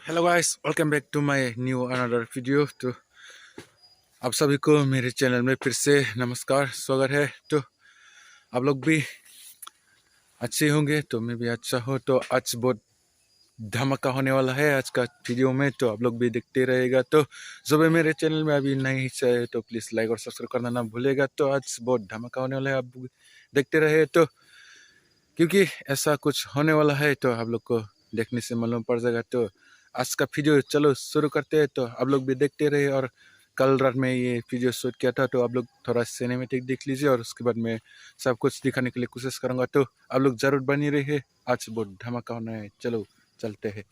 Hello guys, welcome back to my new another video. तो आप सभी को मेरे चैनल में फिर से नमस्कार, स्वागत है। तो आप लोग भी अच्छे होंगे, तो मैं भी अच्छा हूँ। तो आज बहुत धमाका होने वाला है आज का वीडियो में, तो आप लोग भी देखते रहेगा। तो जो भी मेरे चैनल में अभी नहीं है तो प्लीज़ लाइक और सब्सक्राइब करना ना भूलेगा। तो आज बहुत धमाका होने वाला है, आप देखते रहे। तो क्योंकि ऐसा कुछ होने वाला है तो आप लोग को देखने से मालूम पड़ जाएगा। तो आज का वीडियो चलो शुरू करते हैं। तो आप लोग भी देखते रहे। और कल रात में ये वीडियो शूट किया था, तो आप लोग थोड़ा सिनेमेटिक देख लीजिए और उसके बाद मैं सब कुछ दिखाने के लिए कोशिश करूँगा। तो आप लोग जरूर बनी रहे, आज बहुत धमाका होना है। चलो चलते हैं।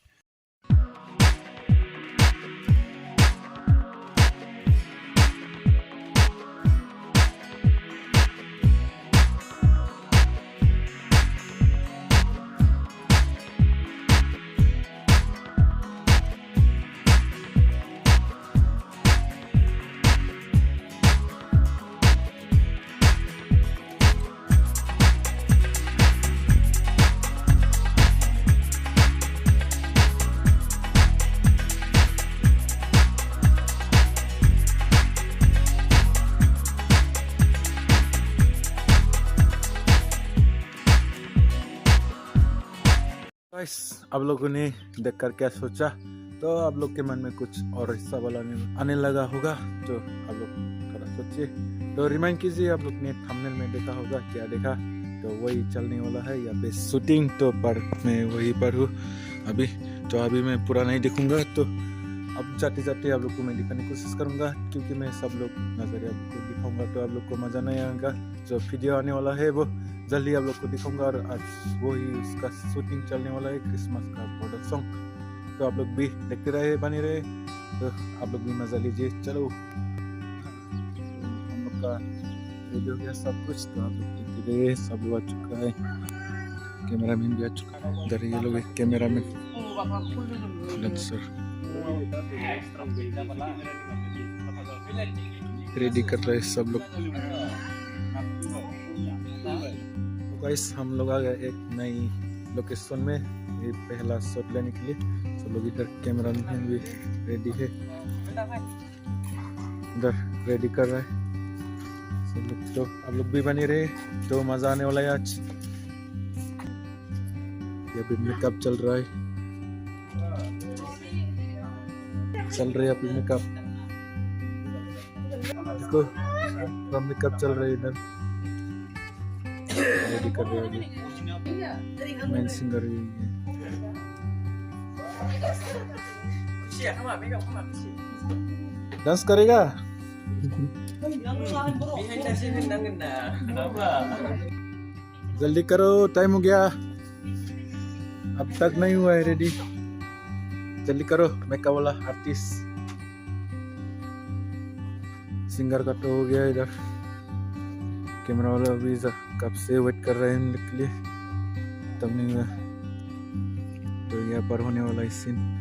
गाइस, आप लोगों ने देखकर क्या सोचा? तो आप लोग के मन में कुछ और हिस्सा वाला आने लगा होगा। तो आप लोग थोड़ा सोचिए, तो रिमाइंड कीजिए। आप लोग ने थंबनेल में देखा होगा, क्या देखा? तो वही चलने वाला है यहाँ पे शूटिंग। तो पर मैं वही पर हूँ अभी। तो अभी मैं पूरा नहीं दिखूंगा। तो अब जाते जाते आप लोग को मैं दिखाने की कोशिश करूंगा, क्योंकि मैं सब लोग नजरिया को दिखाऊंगा तो आप लोग को मजा नहीं आएगा। जो वीडियो आने वाला है वो जल्दी आप लोग को दिखाऊंगा। और आज वही उसका शूटिंग चलने वाला है, क्रिसमस का मॉडल सॉन्ग। तो आप लोग भी देखते रहे, बने रहे। तो आप लोग भी मजा लीजिए। चलो, हम लोग का रेडी हो गया सब कुछ। तो आप लोग देखते रहे, सब लोग आ चुका है, कैमरा मैन भी आ चुका है। इधर ये लोग कैमरा मैन रेडी कर रहे सब लोग। तो गाइस, हम लोग आ गए एक नई लोकेशन में, ये पहला शॉट लेने के लिए। सब लोग इधर कैमरा मैन भी रेडी है, इधर रेडी कर रहे हैं सब लोग। तो आप लोग भी बने रहे, तो मजा आने वाला है आज। ये अभी मेकअप चल रहा है, चल रही है अभी मेकअप। देखो, मेकअप चल रहा है इधर, रेडी कर रहे हैं। मेन सिंगर डांस करेगा। जल्दी करो, टाइम हो गया, अब तक नहीं हुआ है रेडी। जल्दी करो। मेकअप वाला आर्टिस्ट, सिंगर का तो हो गया इधर, कैमरा वाला भी कब से वेट कर रहे हैं इन लोग के लिए, तब नहीं हुआ। तो यहाँ पर होने वाला इस सीन।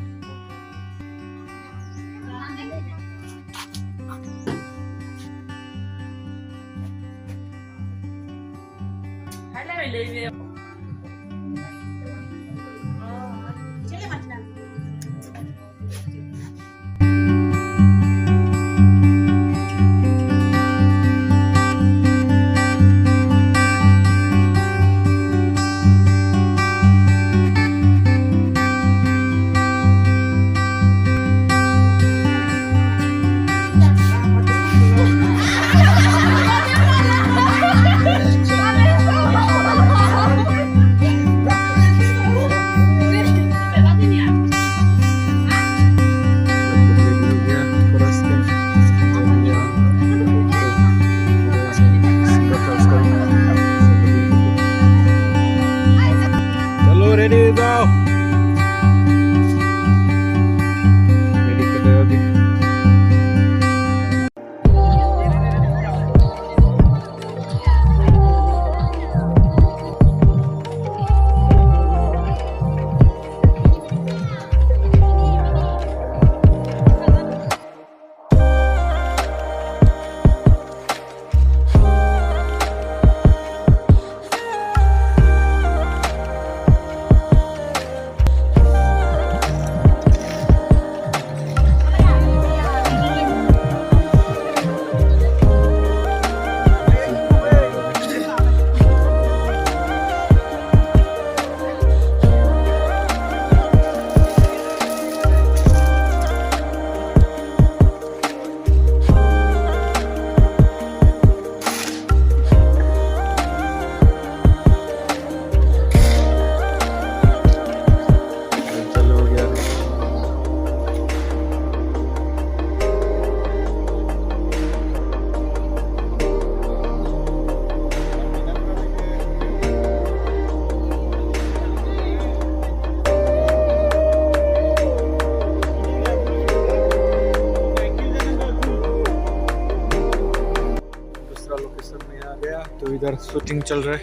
इधर शूटिंग चल रहा है,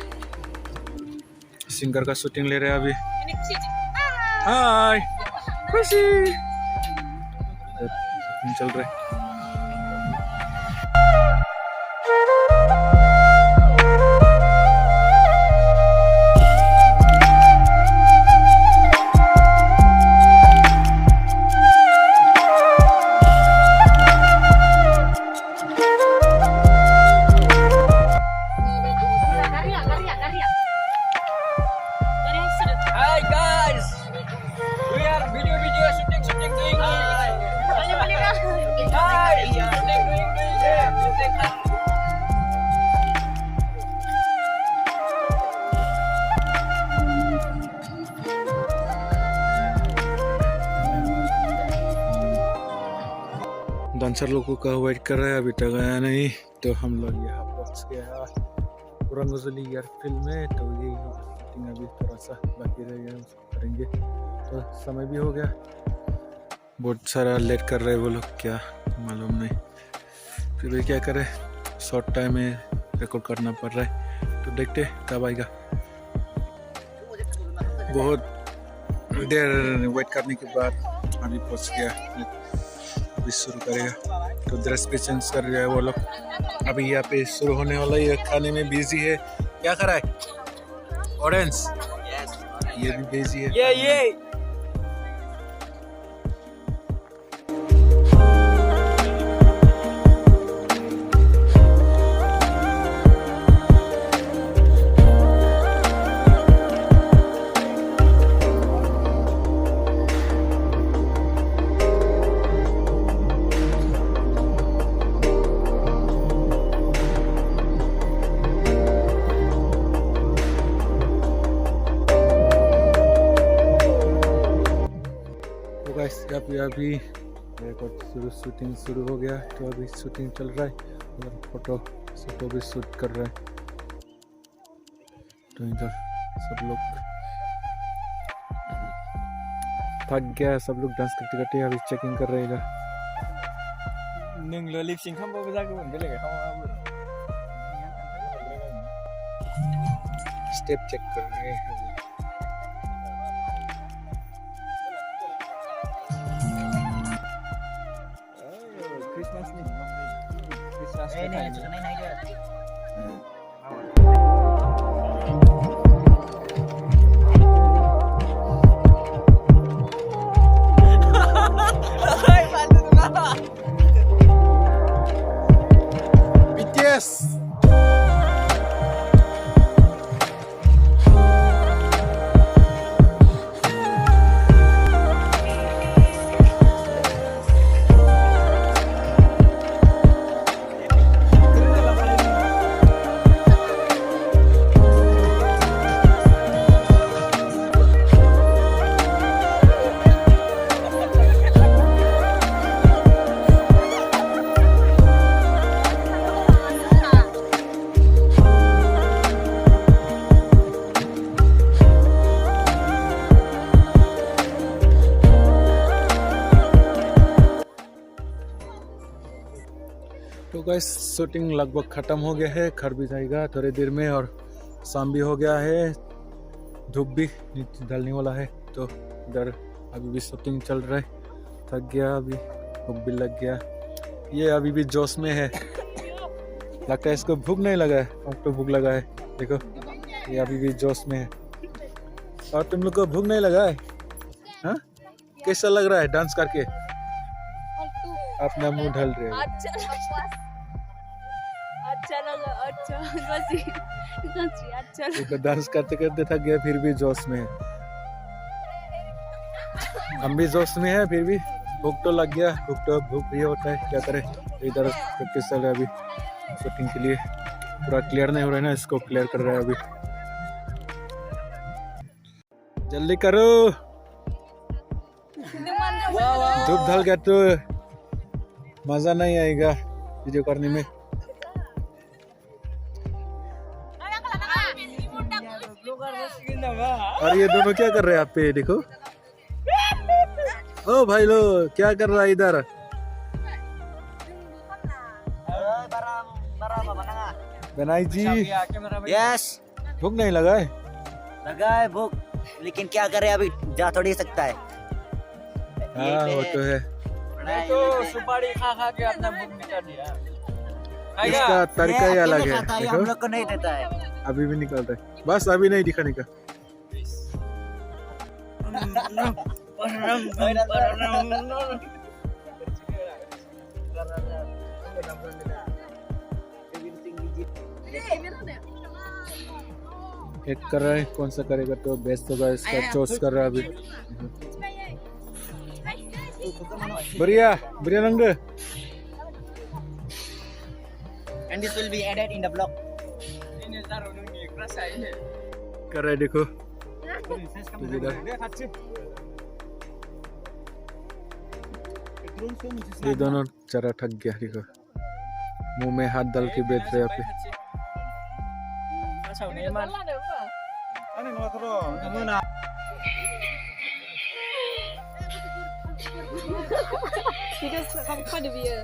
सिंगर का शूटिंग ले रहे हैं अभी। हाय खुशी, शूटिंग चल रहा है। Hi guys, we are video shooting doing Hi, shooting doing dancer लोगों का वेट कर रहे हैं, अभी तक आया नहीं, तो हम लोग यहाँ पहुँच गया पुरंगजुली एयरफील्ड में। तो ये शूटिंग अभी थोड़ा सा बाकी रह गया, उसको करेंगे। तो समय भी हो गया, बहुत सारा लेट कर रहे हैं वो लोग, क्या मालूम नहीं, फिर भी क्या करें, शॉर्ट टाइम में रिकॉर्ड करना पड़ रहा है। तो देखते कब आएगा। बहुत देर वेट करने के बाद अभी पहुँच गया, अभी शुरू करेगा। तो ड्रेस पे चेंज कर रहा है वो लोग, अभी यहाँ पे शुरू होने वाला है। खाने में बिजी है, क्या कर रहा है ऑरेंज? ये भी बिजी है। ये अभी शूटिंग शुरू हो गया, तो अभी शूटिंग चल रहा है, और फोटो भी शूट कर रहा है। तो इधर सब लोग थक गया, सब लोग डांस करते करते अभी चेकिंग कर रहे हैं। लिप सिंक स्टेप चेक कर रहे हैं अभी। BTS तो गाइस शूटिंग लगभग ख़त्म हो गया है, घर भी जाएगा थोड़ी देर में, और शाम भी हो गया है, धूप भी नीचे ढलने वाला है। तो इधर अभी भी शूटिंग चल रहा है, थक गया, अभी भूख भी लग गया। ये अभी भी जोश में है, लगता है इसको भूख नहीं लगा है, अब तो भूख लगा है। देखो ये अभी भी जोश में है। और तुम लोग को भूख नहीं लगा है? हाँ, कैसा लग रहा है डांस करके? अपना मुंह ढल रहे हो। अच्छा डांस करते करते थक गया, फिर भी जोश में है। हम भी जोश में हैं, फिर भी भूख तो लग गया। भूख भी होता है, क्या करें। इधर प्रैक्टिस चल रहा है अभी शूटिंग के लिए, पूरा क्लियर नहीं हो रहा है ना, इसको क्लियर कर रहा है अभी। जल्दी करो, धूप ढल गया तो मजा नहीं आएगा वीडियो करने में। और ये दोनों क्या कर रहे हैं आप पे? देखो, ओ भाई लो, क्या कर रहा है इधर? बनाई जी यस भूख नहीं लगा है? लगा है भूख, लेकिन क्या करे, अभी जा थोड़ी सकता है। हाँ वो तो है। मैं तो सुपारी खा खा के अपना भूख मिटा दिया। इसका तरीका ही ये अलग अकेले है। खाता है, देखो हम लोग को नहीं देता है। अभी भी निकल रहा है, बस अभी नहीं दिखाने का। एक कर रहा है, कौन सा करेगा तो बेस्ट होगा, इसका चॉइस कर रहा है अभी। बढ़िया बढ़िया रंग And this will be added in the blog. कर रहा है, देखो ये दोनों चरा थक गया, देखो मुंह में हाथ डाल के बैठ रहे पे। Because không có được việc.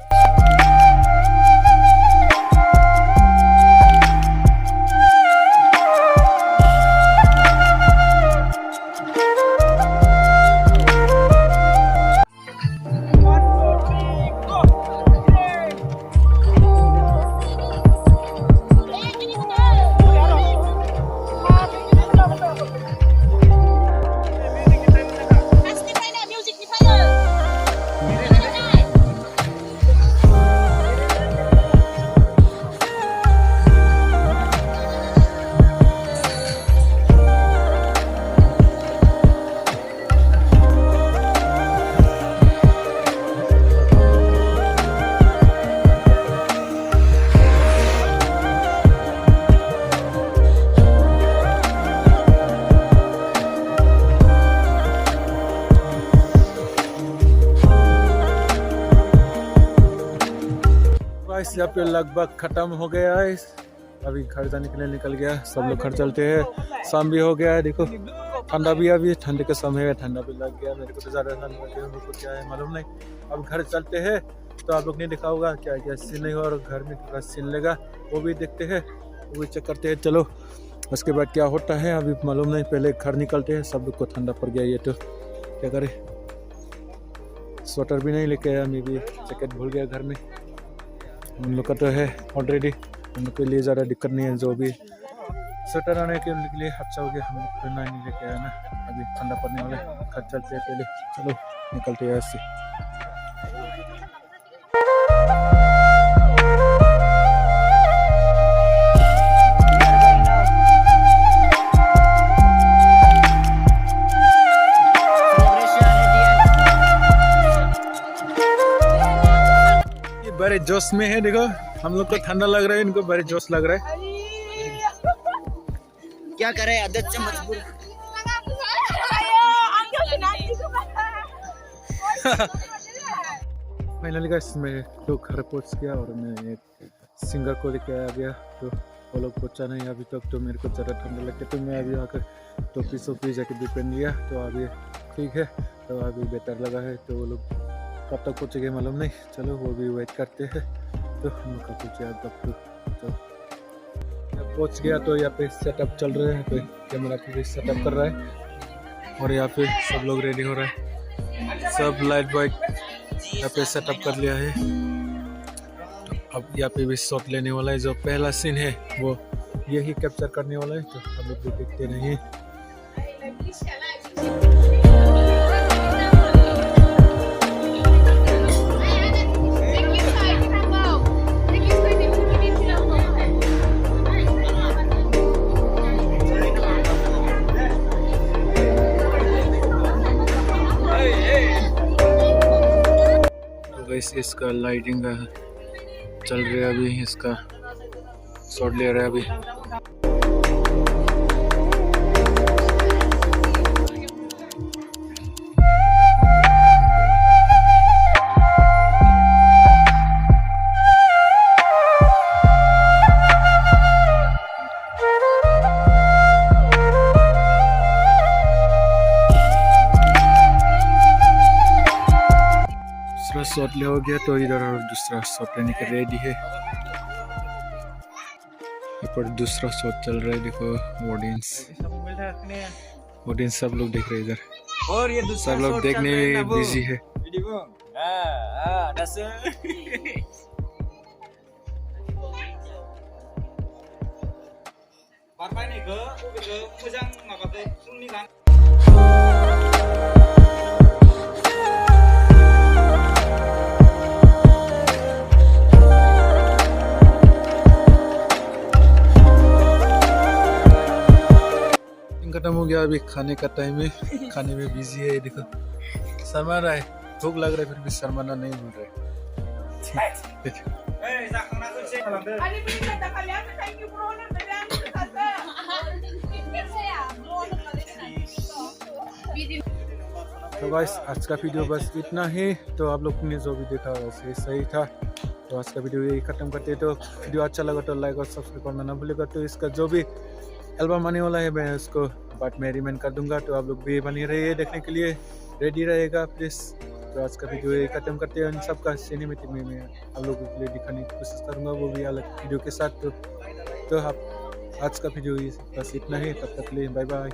Guys यहाँ पे लगभग खत्म हो गया है, अभी घर जाने के लिए निकल गया, सब लोग घर चलते हैं। शाम भी हो गया है, देखो ठंडा भी, अभी ठंडे का समय है, ठंडा भी लग गया। मेरे को तो ज़्यादा ठंड लग गया, मेरे को क्या है मालूम नहीं। अब घर चलते हैं तो आप लोग ने देखा होगा क्या क्या सीन नहीं हुआ, और घर में थोड़ा सीन लेगा वो भी देखते हैं, वो भी चेक करते हैं। चलो उसके बाद क्या होता है अभी मालूम नहीं, पहले घर निकलते हैं। सब लोग को ठंडा पड़ गया, ये तो क्या करे, स्वेटर भी नहीं लेके आया, मैं भी जैकेट भूल गया घर में। उन लोग का तो है ऑलरेडी, उन लोग के लिए ज़्यादा दिक्कत नहीं है। जो भी स्वेटर आने के लिए अच्छा हो गया, हम लोग फिर नहीं लेके आया ना, अभी ठंडा पड़ने वाला है। घर चलते हैं पहले, चलो निकलते हैं ऐसे। बड़े जोश में है, देखो हम लोग को ठंडा लग रहा है, इनको बड़े जोश लग रहा है। क्या करे, आदत से मजबूर। फाइनली गाइस मैं तो घर पहुंच गया, और मैं एक सिंगर को लेके आ गया, तो वो लोग पहुंचा नहीं अभी तक। तो मेरे को ज़्यादा ठंडा लग गया, तो मैं अभी आकर टोपी सोपी जैकेट भी पहन लिया, तो अभी ठीक है, तो अभी बेहतर लगा है। तो वो लोग कब तक पहुँचेंगे मालूम नहीं, चलो वो भी वेट करते हैं। तो हम कब पहुँचे अब तो पहुँच गया। तो यहाँ पे सेटअप चल रहे हैं, तो कैमरा पे भी सेटअप कर रहा है, और यहाँ पे सब लोग रेडी हो रहा है, सब लाइट वाइट यहाँ पे सेटअप कर लिया है। तो अब यहाँ पे भी शॉट लेने वाला है, जो पहला सीन है वो यही कैप्चर करने वाला है, तो हम लोग भी देखते रहिए। इसका लाइटिंग का चल रहा है अभी, इसका शॉट ले रहा है अभी। शॉट ले हो गया, तो इधर और दूसरा शॉट लेने के रेडी है। पर दूसरा शो चल रहा है, देखो ऑडियंस सब लोग देख रहे हैं इधर, और ये दूसरा सब लोग shot देखने चल रहा है ना में वो। बिजी है। Video. That's Barpai ke mo장 mabate sunni kan. खत्म हो गया, अभी खाने का टाइम है, खाने में बिजी है। देखो शर्मा रहा है, भूख लग रहा है फिर भी शर्माना नहीं भूल रहा है। Eh, zakna tu cek kalau deh. Ani beli kata kalian thank you bro na kalian kata. तो गाइस आज का वीडियो बस इतना ही। तो आप लोग ने जो भी देखा वैसे सही था। तो आज का वीडियो यही खत्म करते हैं। तो वीडियो अच्छा लगा तो लाइक और सब्सक्राइब करना ना भूलेगा। तो इसका जो भी एल्बम आने वाला है मैं उसको बाद में रिमेंड कर दूंगा। तो आप लोग भी बने रहिए, देखने के लिए रेडी रहेगा प्लीज़। तो आज का वीडियो यही खत्म करते हैं। इन सब का सिनेमेटिक में मैं आप लोगों के लिए दिखाने की कोशिश करूँगा, वो भी अलग वीडियो के साथ। तो आप आज का वीडियो बस इतना ही, तब तक के लिए बाय बाय।